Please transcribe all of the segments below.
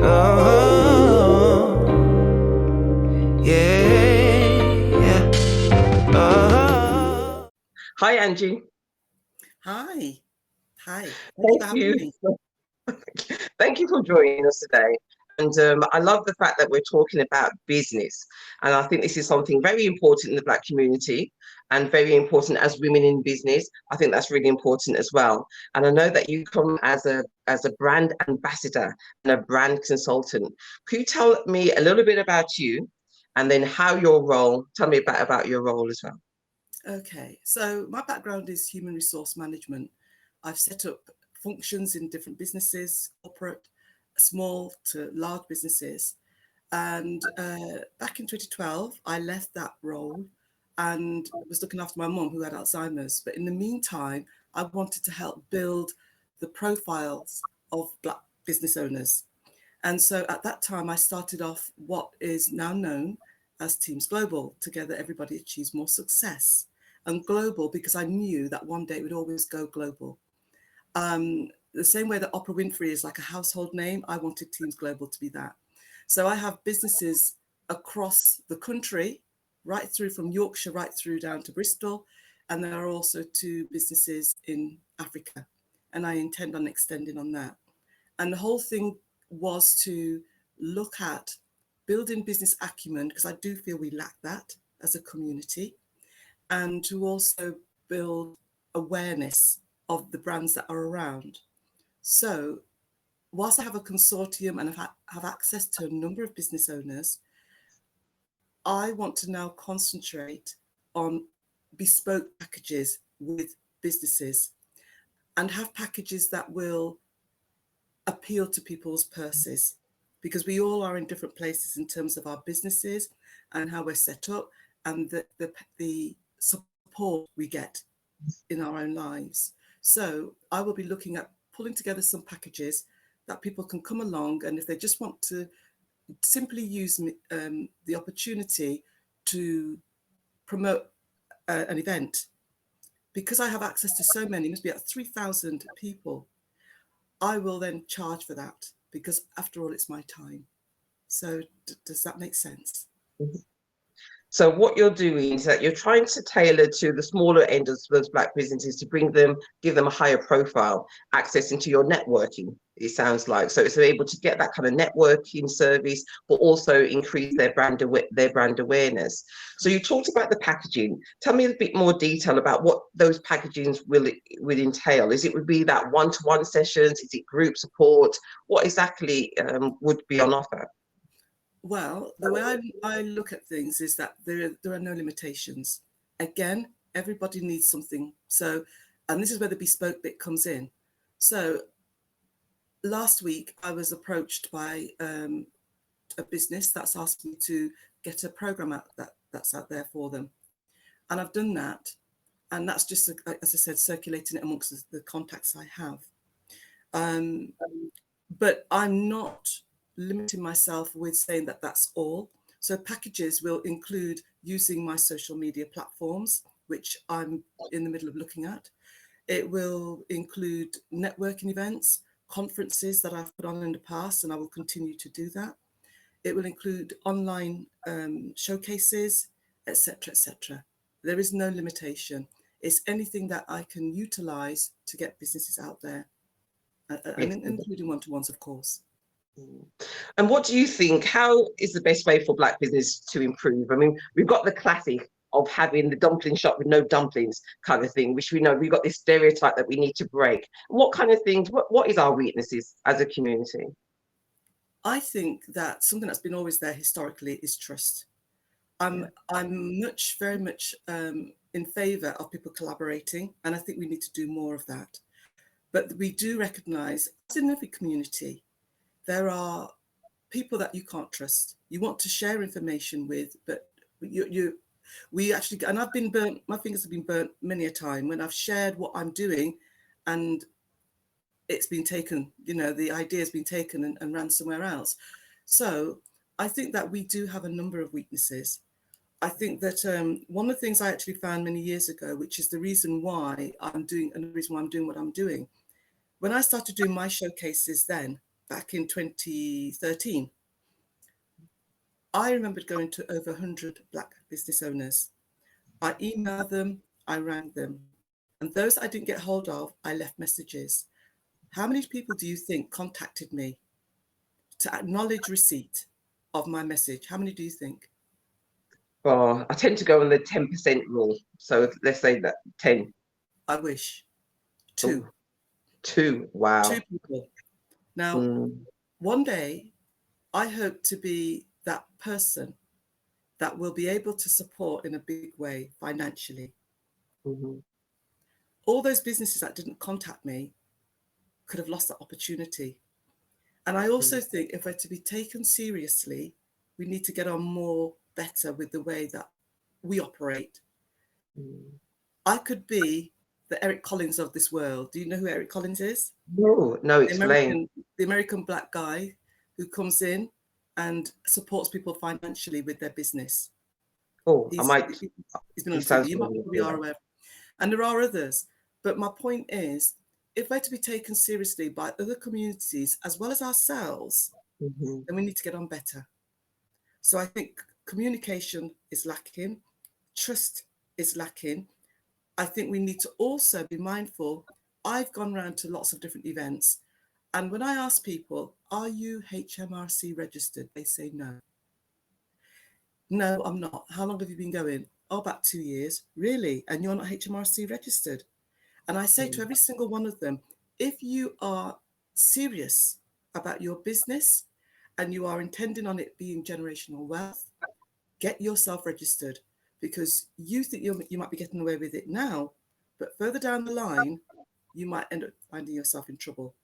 Oh, yeah. Oh. Hi, Angie. Hi. Hi. Thank you Thank for having you. me. Thank you for joining us today. And I love the fact that we're talking about business. And I think this is something very important in the Black community and very important as women in business. I think that's really important as well. And I know that you come as a brand ambassador and a brand consultant. Could you tell me a little bit about you and then how your role, tell me about your role as well. Okay. So my background is human resource management. I've set up functions in different businesses, corporate, small to large businesses. And back in 2012, I left that role and was looking after my mum who had Alzheimer's. But in the meantime, I wanted to help build the profiles of Black business owners. And so at that time, I started off what is now known as Teams Global. Together, everybody achieves more success. And global, because I knew that one day it would always go global. The same way that Oprah Winfrey is like a household name, I wanted Teams Global to be that. So I have businesses across the country, right through from Yorkshire, right through down to Bristol. And there are also 2 businesses in Africa. And I intend on extending on that. And the whole thing was to look at building business acumen, because I do feel we lack that as a community, and to also build awareness of the brands that are around. So whilst I have a consortium and have access to a number of business owners, I want to now concentrate on bespoke packages with businesses and have packages that will appeal to people's purses, because we all are in different places in terms of our businesses and how we're set up and the support we get in our own lives. So I will be looking at pulling together some packages that people can come along, and if they just want to simply use the opportunity to promote an event, because I have access to so many, it must be at 3,000 people, I will then charge for that, because after all, it's my time. So does that make sense? So what you're doing is that you're trying to tailor to the smaller end of those Black businesses to give them a higher profile, access into your networking, it sounds like. So it's able to get that kind of networking service, but also increase their brand awareness. So you talked about the packaging. Tell me a bit more detail about what those packagings will entail. Would be that one-to-one sessions? Is it group support? What exactly would be on offer? Well, the way I look at things is that there are no limitations. Again, everybody needs something. So, and this is where the bespoke bit comes in. So last week I was approached by a business that's asked me to get a program out that's out there for them. And I've done that. And that's just, as I said, circulating it amongst the contacts I have. But I'm not limiting myself with saying that that's all. So packages will include using my social media platforms, which I'm in the middle of looking at. It will include networking events, conferences that I've put on in the past, and I will continue to do that. It will include online showcases, etc., etc. There is no limitation. It's anything that I can utilize to get businesses out there, and including one-to-ones, of course. And what do you think? How is the best way for Black business to improve? I mean, we've got the classic of having the dumpling shop with no dumplings kind of thing, which we know we've got this stereotype that we need to break. What kind of things, what is our weaknesses as a community? I think that something that's been always there historically is trust. I'm very much in favour of people collaborating, and I think we need to do more of that. But we do recognise, as in every community, there are people that you can't trust. You want to share information with, but we actually, and I've been burnt, my fingers have been burnt many a time when I've shared what I'm doing and it's been taken, the idea has been taken and ran somewhere else. So I think that we do have a number of weaknesses. I think that one of the things I actually found many years ago, which is the reason why I'm doing, and the reason why I'm doing what I'm doing, when I started doing my showcases then, back in 2013, I remembered going to over 100 Black business owners. I emailed them, I rang them, and those I didn't get hold of, I left messages. How many people do you think contacted me to acknowledge receipt of my message? How many do you think? Oh, I tend to go on the 10% rule. So let's say that 10. I wish. Oh, 2. 2. 2 Wow. people. Now, Mm. one day, I hope to be that person that will be able to support in a big way financially. Mhm. All those businesses that didn't contact me could have lost that opportunity. And I also think if we're to be taken seriously, we need to get on more better with the way that we operate. Mm. I could be the Eric Collins of this world. Do you know who Eric Collins is? No, no, The explain. American Black guy who comes in and supports people financially with their business. Oh, I He's might. been He on TV. sounds You might familiar. probably are aware. And there are others. But my point is, if we're to be taken seriously by other communities as well as ourselves, Mhm. then we need to get on better. So I think communication is lacking, trust is lacking. I think we need to also be mindful. I've gone around to lots of different events, and when I ask people, are you HMRC registered? They say no. No, I'm not. How long have you been going? Oh, about 2 years. Really? And you're not HMRC registered? And I say to every single one of them, if you are serious about your business and you are intending on it being generational wealth, get yourself registered, because you think you might be getting away with it now, but further down the line, you might end up finding yourself in trouble.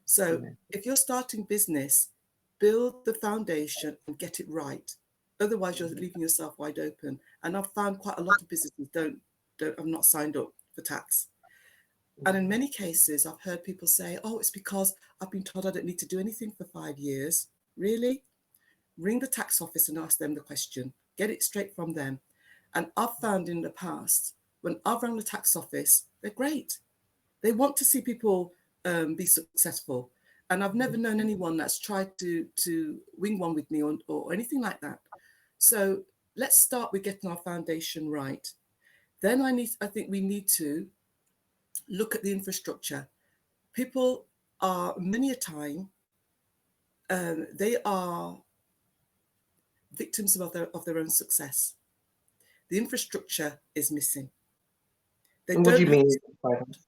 So Yeah. if you're starting business, build the foundation and get it right. Otherwise, you're leaving yourself wide open. And I've found quite a lot of businesses don't have not signed up for tax. And in many cases, I've heard people say, oh, it's because I've been told I don't need to do anything for 5 years. Really? Ring the tax office and ask them the question. Get it straight from them. And I've found in the past, when I've rang the tax office, they're great. They want to see people be successful. And I've never known anyone that's tried to wing one with me or anything like that. So let's start with getting our foundation right. Then I think we need to look at the infrastructure. People are many a time, they are victims of their own success. The infrastructure is missing. They And what do don't you have. mean by that?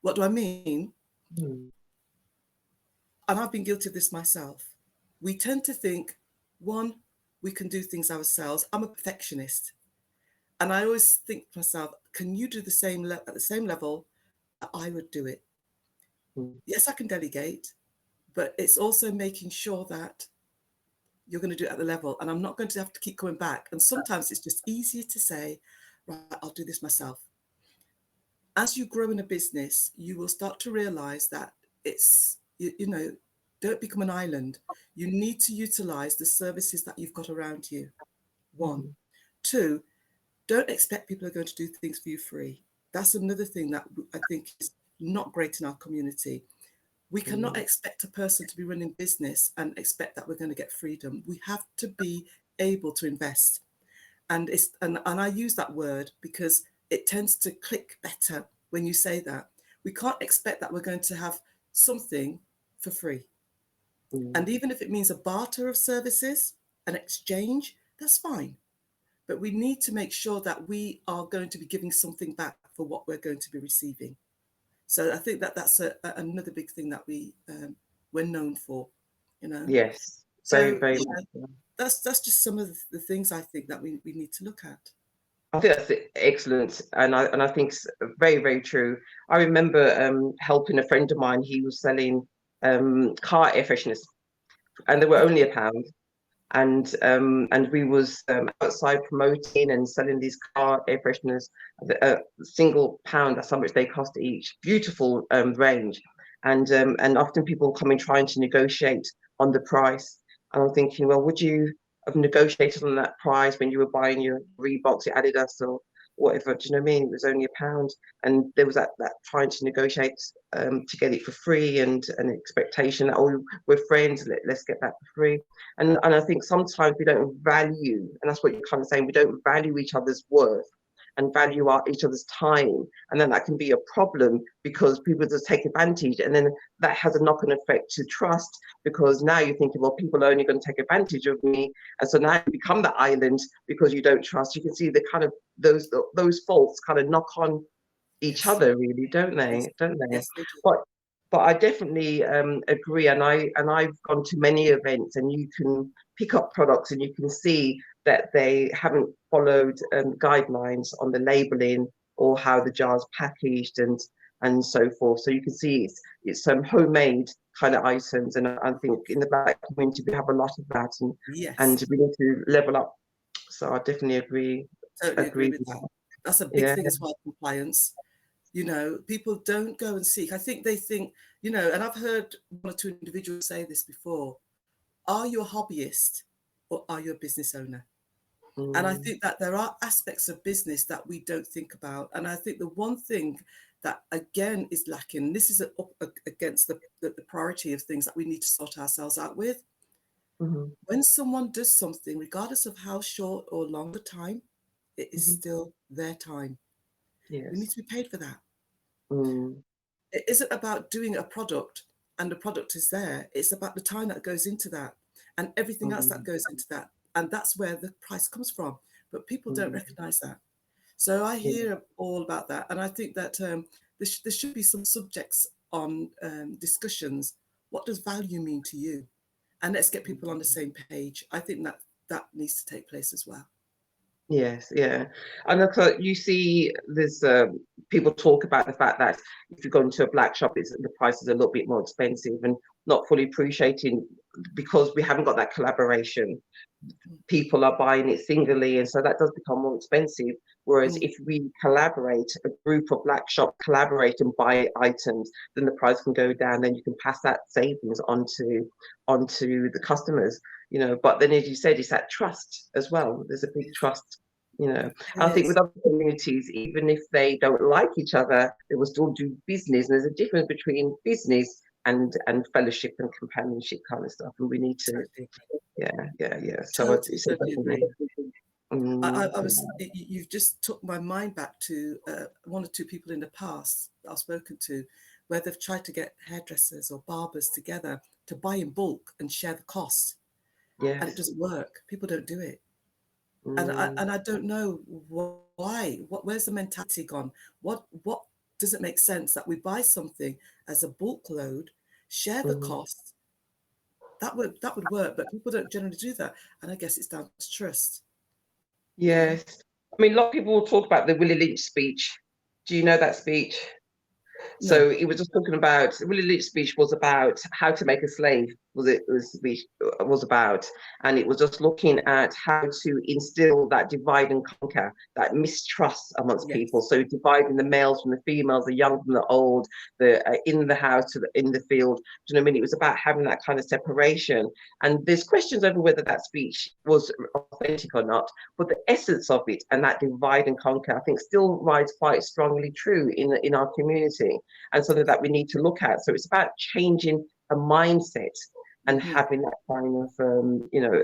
What do I mean? Hmm. And I've been guilty of this myself. We tend to think, one, we can do things ourselves. I'm a perfectionist. And I always think to myself, can you do the same at the same level that I would do it? Hmm. Yes, I can delegate, but it's also making sure that you're going to do it at the level. And I'm not going to have to keep coming back. And sometimes it's just easier to say, right, I'll do this myself. As you grow in a business, you will start to realize that it's, you know, don't become an island. You need to utilize the services that you've got around you. One. Mhm. Two, don't expect people are going to do things for you free. That's another thing that I think is not great in our community. We cannot expect a person to be running business and expect that we're going to get freedom. We have to be able to invest. And I use that word because it tends to click better when you say that. We can't expect that we're going to have something for free. And even if it means a barter of services, an exchange, that's fine. But we need to make sure that we are going to be giving something back for what we're going to be receiving. So I think that that's another big thing that we're known for, you know. Yes, very, So very yeah, much so. that's just some of the things I think that we need to look at. I think that's excellent, and I think it's very, very true. I remember helping a friend of mine. He was selling car air fresheners, and they were only £1. And we was outside promoting and selling these car air fresheners, a single pound, that's how much they cost each. Beautiful range, and often people come in trying to negotiate on the price, and I'm thinking, well, would you of negotiating on that price when you were buying your Reeboks, your Adidas, or whatever. Do you know what I mean? It was only £1, and there was that trying to negotiate to get it for free, and an expectation that, oh, we're friends, let's get that for free. And I think sometimes we don't value, and that's what you're kind of saying, we don't value each other's worth and value each other's time, and then that can be a problem because people just take advantage, and then that has a knock-on effect to trust, because now you're thinking, well, people are only going to take advantage of me, and so now you become the island because you don't trust. You can see the kind of those faults kind of knock on each Yes. other, really, don't Yes. they? Don't they? Yes, they do. But I definitely agree, and I've gone to many events, and you can pick up products, and you can see that they haven't followed guidelines on the labeling or how the jar's packaged and so forth. So you can see it's some homemade kind of items, and I think in the Black community we have a lot of that, Yes. and we need to level up. So I definitely agree. Totally agree with with that. that. That's a big Yeah. thing as well, compliance. You know, people don't go and seek. I think they think, you know, and I've heard one or two individuals say this before, are you a hobbyist or are you a business owner? And I think that there are aspects of business that we don't think about. And I think the one thing that, again, is lacking, this is against the priority of things that we need to sort ourselves out with. When someone does something, regardless of how short or long the time, it is still their time. Yes. We need to be paid for that. Mm. It isn't about doing a product and the product is there. It's about the time that goes into that and everything else that goes into that. And that's where the price comes from. But people don't recognize that. So I hear all about that. And I think that there should be some subjects on discussions. What does value mean to you? And let's get people on the same page. I think that needs to take place as well. Yes, yeah. And I thought you see there's people talk about the fact that if you go into a black shop, the price is a little bit more expensive, and not fully appreciating because we haven't got that collaboration. People are buying it singly, and so that does become more expensive. Whereas if we collaborate, a group of black shops collaborate and buy items, then the price can go down. Then you can pass that savings onto the customers. You know, but then as you said, it's that trust as well. There's a big trust. You know, and I think with other communities, even if they don't like each other, they will still do business. And there's a difference between business and fellowship and companionship kind of stuff, and we need to. Yeah. So it's Totally agree. I was. mm, You've just took my mind back to one or two people in the past that I've spoken to, where they've tried to get hairdressers or barbers together to buy in bulk and share the cost, and it doesn't work. People don't do it, and I don't know why. Where's the mentality gone? What does it make sense that we buy something as a bulk load, share the cost? That would work, but people don't generally do that, and I guess it's down to trust. yes. I mean, a lot of people will talk about the Willie Lynch speech. Do you know that speech? So No. it was just talking about Willie Lynch's speech was about how to make a slave. Was about, and it was just looking at how to instill that divide and conquer, that mistrust amongst people. So dividing the males from the females, the young from the old, the in the house to the in the field. Do you know what I mean? It was about having that kind of separation. And there's questions over whether that speech was authentic or not, but the essence of it and that divide and conquer, I think, still rides quite strongly true in our community, and something that we need to look at. So it's about changing a mindset and having that kind of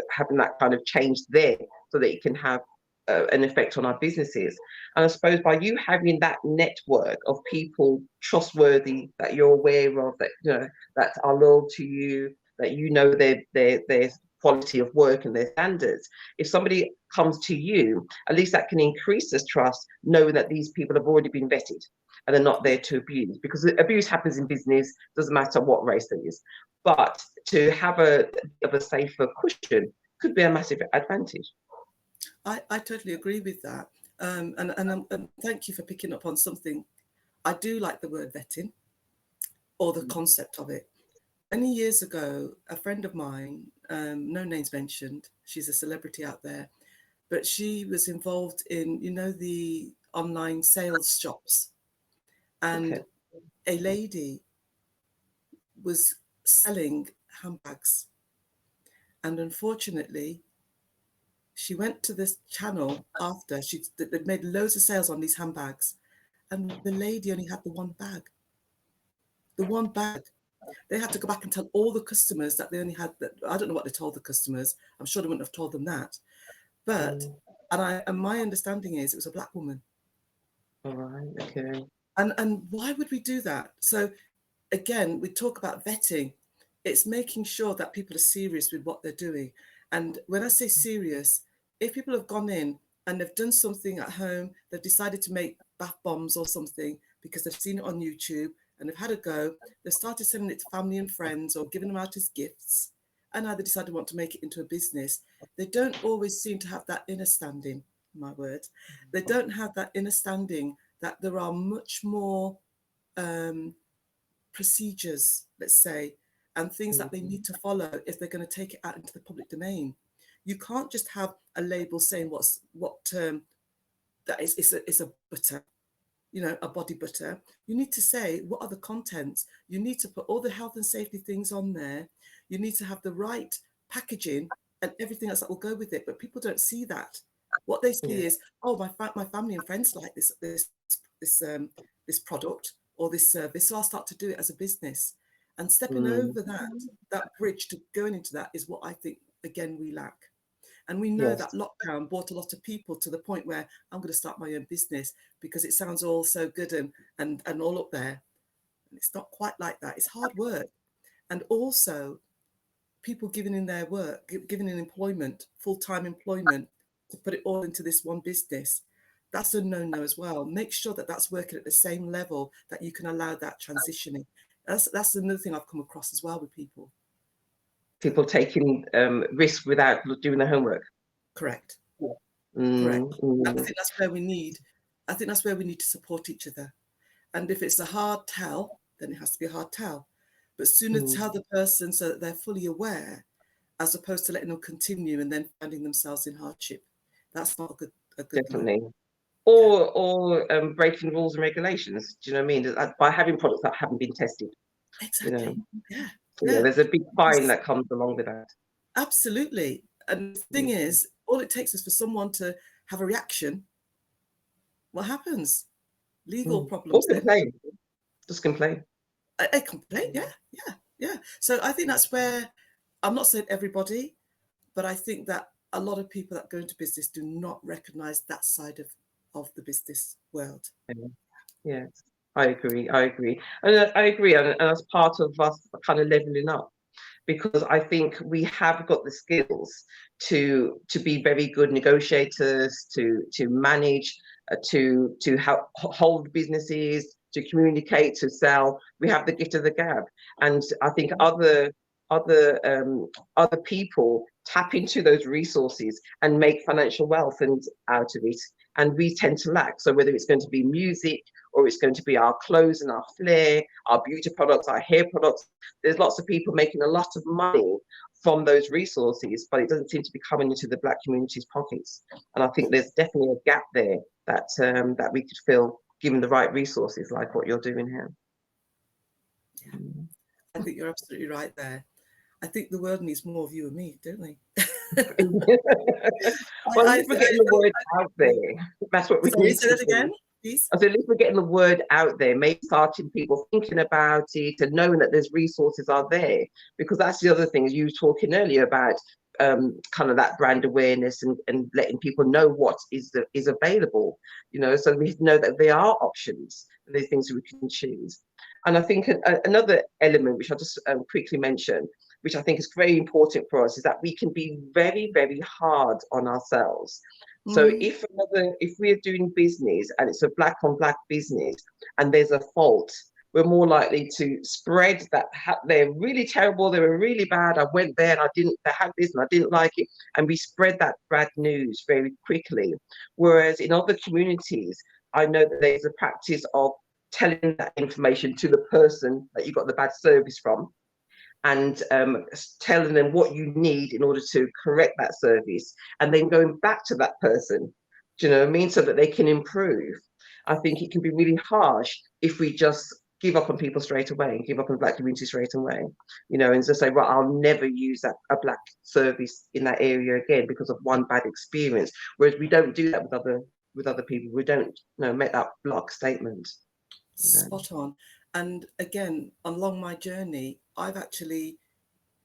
having that kind of change there, so that it can have an effect on our businesses. And I suppose by you having that network of people trustworthy that you're aware of, that that are loyal to you, that their quality of work and their standards, if somebody comes to you, at least that can increase this trust, knowing that these people have already been vetted and they're not there to abuse, because abuse happens in business, doesn't matter what race there is. But to have a safer cushion could be a massive advantage. I totally agree with that. And thank you for picking up on something. I do like the word vetting, or the concept of it. Many years ago, a friend of mine, no names mentioned, she's a celebrity out there, but she was involved in, the online sales shops. And a lady was selling handbags. And unfortunately, She went to this channel after they'd made loads of sales on these handbags, and the lady only had the one bag. The one bag. They had to go back and tell all the customers that they only had that. I don't know what they told the customers. I'm sure they wouldn't have told them that. But and my understanding is it was a black woman. All right. Okay. And why would we do that? So again, we talk about vetting. It's making sure that people are serious with what they're doing. And when I say serious, if people have gone in and they've done something at home, they've decided to make bath bombs or something because they've seen it on YouTube and they've had a go, they've started sending it to family and friends or giving them out as gifts, and now they decide they want to make it into a business, they don't always seem to have that inner standing, my word. They don't have that inner standing that there are much more procedures, let's say, and things that they need to follow if they're going to take it out into the public domain. You can't just have a label saying that it's a butter, you know, a body butter. You need to say what are the contents. You need to put all the health and safety things on there. You need to have the right packaging and everything else that will go with it. But people don't see that. What they see is, oh, my family and friends like this product or this service, so I'll start to do it as a business. And stepping over that bridge to going into that is what I think, again, we lack. And we know that lockdown brought a lot of people to the point where I'm going to start my own business because it sounds all so good and all up there. And it's not quite like that. It's hard work. And also people giving in their work, giving in employment, full-time employment, to put it all into this one business. That's a no-no as well. Make sure that that's working at the same level that you can allow that transitioning. That's another thing I've come across as well with people. People taking risks without doing their homework. Correct. Correct. I think that's where we need. I think that's where we need to support each other. And if it's a hard tell, then it has to be a hard tell. But sooner tell the person so that they're fully aware, as opposed to letting them continue and then finding themselves in hardship. That's not a good Definitely. line. Or breaking rules and regulations. Do you know what I mean? By having products that haven't been tested. Exactly. You know? Yeah. Yeah. There's a big fine that comes along with that. Absolutely. And the thing is, all it takes is for someone to have a reaction. What happens? Legal problems. Or complain. Just complain. A complaint, yeah. So I think that's where, I'm not saying everybody, but I think that a lot of people that go into business do not recognize that side of the business world. Yes, I agree. And I agree. And as part of us kind of leveling up, because I think we have got the skills to be very good negotiators, to manage, to help hold businesses, to communicate, to sell. We have the gift of the gab, and I think other people tap into those resources and make financial wealth and out of it, and we tend to lack. So whether it's going to be music or it's going to be our clothes and our flair, our beauty products, our hair products, there's lots of people making a lot of money from those resources, but it doesn't seem to be coming into the Black community's pockets. And I think there's definitely a gap there that we could fill, given the right resources like what you're doing here. Yeah. I think you're absolutely right there. I think the world needs more of you and me, don't they? Well, at least we're getting the word out there. That's what we need to do. Again, please. So at least we're getting the word out there, maybe starting people thinking about it and knowing that there's resources are there. Because that's the other thing, you were talking earlier about kind of that brand awareness and letting people know what is available, you know, so we know that there are options and there's things we can choose. And I think another element, which I'll just quickly mention, which I think is very important for us, is that we can be very, very hard on ourselves. So if we're doing business and it's a black on black business and there's a fault, we're more likely to spread that they're really terrible, they were really bad, I went there and they had this and I didn't like it, and we spread that bad news very quickly. Whereas in other communities, I know that there's a practice of telling that information to the person that you got the bad service from, and telling them what you need in order to correct that service, and then going back to that person, do you know what I mean, so that they can improve. I think it can be really harsh if we just give up on people straight away, give up on the Black community straight away, you know, and just say, well, I'll never use a Black service in that area again because of one bad experience. Whereas we don't do that with other people. We don't, you know, make that block statement. You know? Spot on. And again, along my journey, I've actually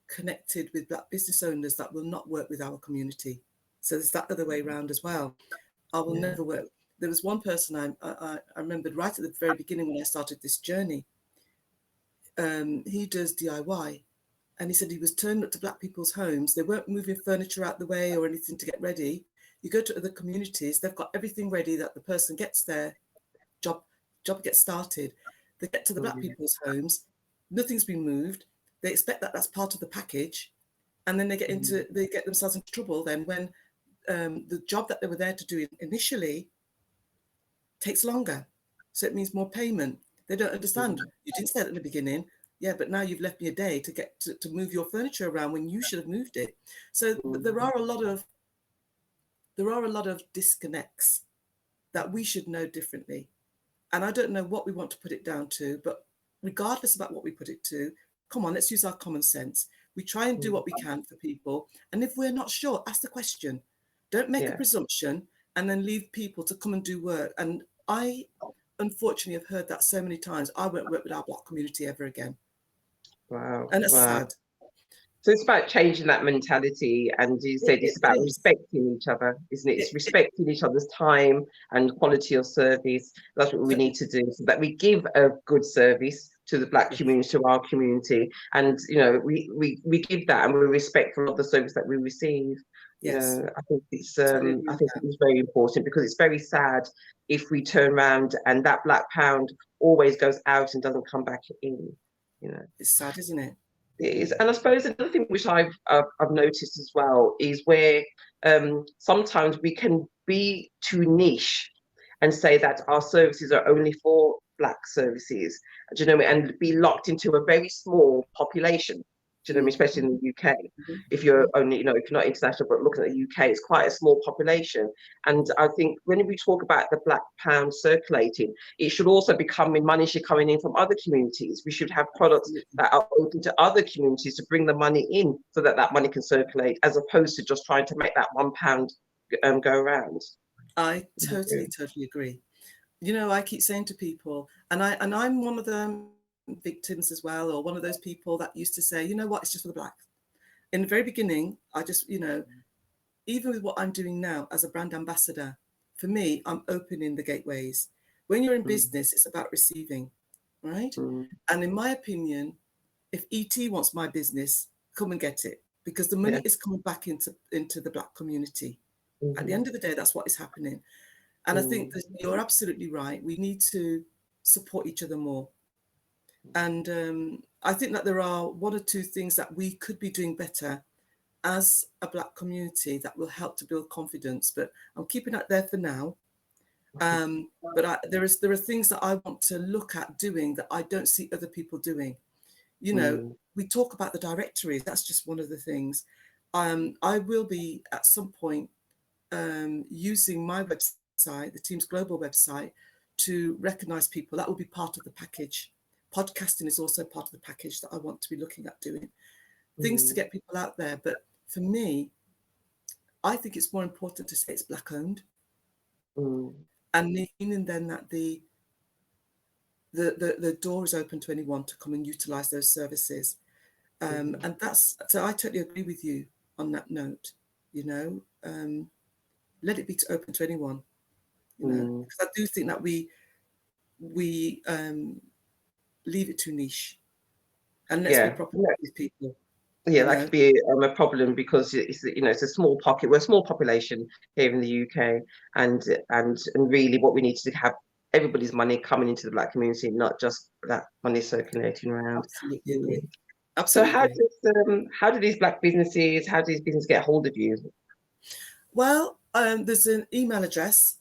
connected with Black business owners that will not work with our community. So there's that other way around as well. I will never work. There was one person I remembered right at the very beginning when I started this journey. He does DIY, and he said he was turning up to Black people's homes. They weren't moving furniture out the way or anything to get ready. You go to other communities, they've got everything ready that the person gets there, job gets started. They get to the Black people's homes, nothing's been moved. They expect that that's part of the package, and then they get themselves into trouble then when the job that they were there to do initially takes longer. So it means more payment. They don't understand. You didn't say that in the beginning. Yeah, but now you've left me a day to get to move your furniture around when you should have moved it. So there are a lot of disconnects that we should know differently. And I don't know what we want to put it down to, but regardless about what we put it to, come on, let's use our common sense. We try and do what we can for people. And if we're not sure, ask the question. Don't make a presumption and then leave people to come and do work. And I, unfortunately, have heard that so many times. I won't work with our Black community ever again. Wow. And it's sad. So it's about changing that mentality, and you said it's about respecting each other, isn't it? It's respecting each other's time and quality of service. That's what we need to do, so that we give a good service to the Black community, to our community, and you know, we give that, and we respect for all the service that we receive. You know, I think it's very important, because it's very sad if we turn around and that Black pound always goes out and doesn't come back in. You know, it's sad, isn't it? It is. And I suppose another thing which I've noticed as well is where sometimes we can be too niche and say that our services are only for Black services, do you know, and be locked into a very small population. Do you know, especially in the UK, if you're only, you know, if you're not international, but looking at the UK, it's quite a small population. And I think when we talk about the Black pound circulating, it should also be money should coming in from other communities. We should have products that are open to other communities to bring the money in, so that that money can circulate, as opposed to just trying to make that £1 go around. I totally agree. You know, I keep saying to people, and I'm one of them victims as well, or one of those people that used to say, you know what, it's just for the Black. In the very beginning, I just, you know, even with what I'm doing now as a brand ambassador, for me, I'm opening the gateways. When you're in business, it's about receiving, right? And in my opinion, if ET wants my business, come and get it, because the money is coming back into the Black community. At the end of the day, that's what is happening. And I think that you're absolutely right. We need to support each other more. And I think that there are one or two things that we could be doing better as a Black community that will help to build confidence. But I'm keeping that there for now. But there are things that I want to look at doing that I don't see other people doing. You know, we talk about the directories. That's just one of the things. I will be at some point using my website, the team's global website, to recognise people. That will be part of the package. Podcasting is also part of the package that I want to be looking at doing. Things to get people out there. But for me, I think it's more important to say it's Black owned. And meaning then that the door is open to anyone to come and utilise those services. And that's, so I totally agree with you on that note, you know. Let it be open to anyone, you know, because I do think that we leave it too niche, and let's be proper with people. Yeah, that could be a problem, because it's, you know, it's a small pocket. We're a small population here in the UK, and really what we need to have everybody's money coming into the Black community, not just that money circulating around. Absolutely agree. Absolutely. So how do these Black businesses, get hold of you? Well, there's an email address.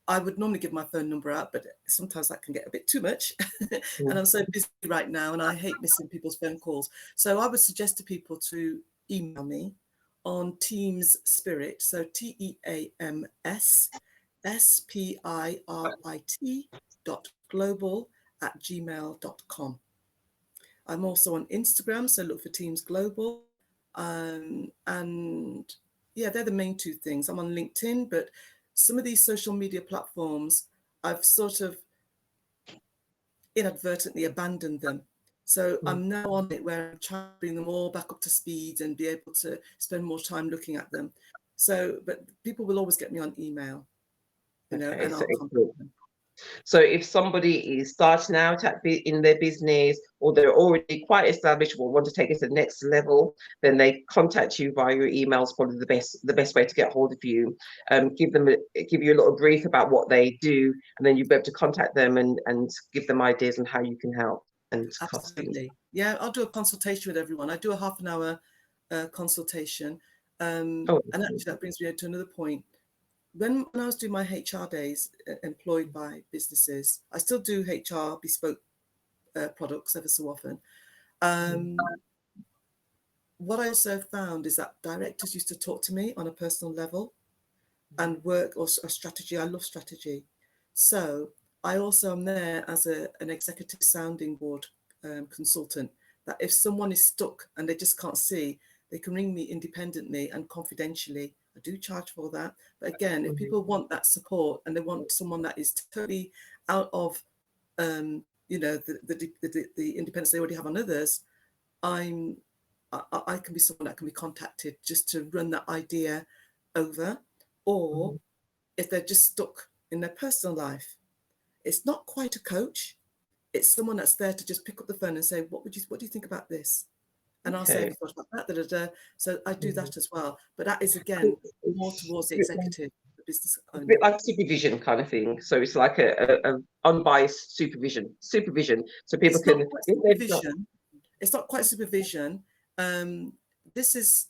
I would normally give my phone number out, but sometimes that can get a bit too much. And I'm so busy right now, and I hate missing people's phone calls. So I would suggest to people to email me on Teams Spirit. So TEAMS SPIRIT.global teams@gmail.com. I'm also on Instagram, so look for Teams Global. And yeah, they're the main two things. I'm on LinkedIn, but some of these social media platforms, I've sort of inadvertently abandoned them. So I'm now on it where I'm trying to bring them all back up to speed and be able to spend more time looking at them. So, but people will always get me on email, you know, Okay, and so I'll contact them. So if somebody is starting out in their business, or they're already quite established or want to take it to the next level, then they contact you via your email is probably the best way to get hold of you. Give you a little brief about what they do, and then you'll be able to contact them and give them ideas on how you can help and costings. Absolutely. Yeah, I'll do a consultation with everyone. I do a half an hour consultation. And actually that brings me to another point. When I was doing my HR days employed by businesses, I still do HR bespoke products ever so often. What I also found is that directors used to talk to me on a personal level and work or a strategy. I love strategy. So I also am there as an executive sounding board consultant, that if someone is stuck and they just can't see, they can ring me independently and confidentially. I do charge for that. But again, if people want that support and they want someone that is totally out of, you know, the independence they already have on others, I can be someone that can be contacted just to run that idea over. Or if they're just stuck in their personal life, it's not quite a coach. It's someone that's there to just pick up the phone and say, what do you think about this? And I'll say, have you thought about that? Da, da, da. So I do that as well. But that is, again, more towards the executive, the business owner. A bit like supervision kind of thing. So it's like a unbiased supervision. So people can. It's not quite supervision. This is,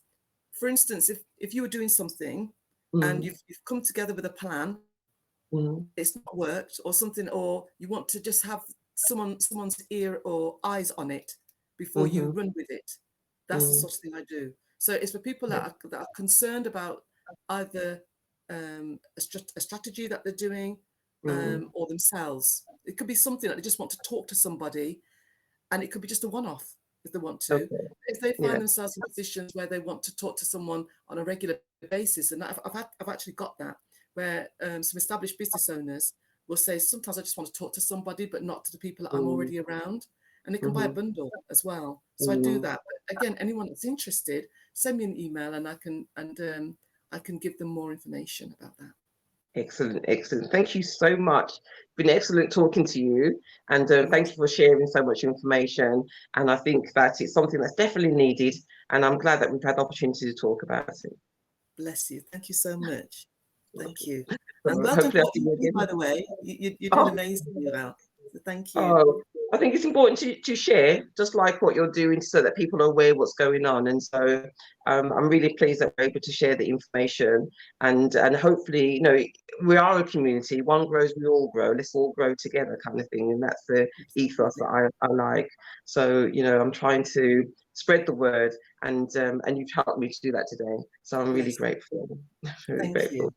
for instance, if you were doing something and you've come together with a plan, it's not worked or something, or you want to just have someone's ear or eyes on it before you run with it. That's the sort of thing I do. So it's for people that are concerned about either a strategy that they're doing or themselves. It could be something that they just want to talk to somebody, and it could be just a one-off if they want to. If they find themselves in positions where they want to talk to someone on a regular basis, and I've actually got that, where some established business owners will say, sometimes I just want to talk to somebody, but not to the people that I'm already around. And they can buy a bundle as well. So I do that. But again, anyone that's interested, send me an email and I can give them more information about that. Excellent. Thank you so much. It's been excellent talking to you, and thank you for sharing so much information. And I think that it's something that's definitely needed, and I'm glad that we've had the opportunity to talk about it. Bless you. Thank you so much. Thank you. And welcome to you, by the way. You're doing amazing, Val. So thank you. I think it's important to share, just like what you're doing, so that people are aware what's going on. And so I'm really pleased that we're able to share the information, and hopefully, you know, we are a community. One grows, we all grow. Let's all grow together, kind of thing. And that's the ethos that I like. So, you know, I'm trying to spread the word, and you've helped me to do that today. So I'm really grateful. Really grateful.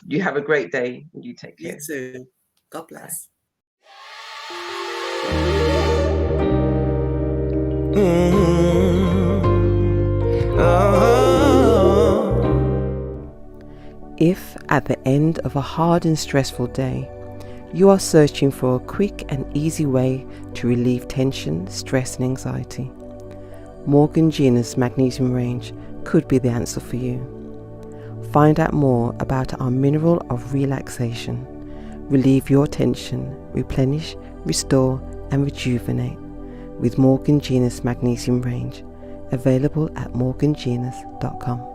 You have a great day. You take care. You too. God bless. If at the end of a hard and stressful day, you are searching for a quick and easy way to relieve tension, stress and anxiety, Morgan Gina's Magnesium range could be the answer for you. Find out more about our mineral of relaxation. Relieve your tension, replenish, restore and rejuvenate with Morgan Gina's Magnesium range, available at morganginas.com.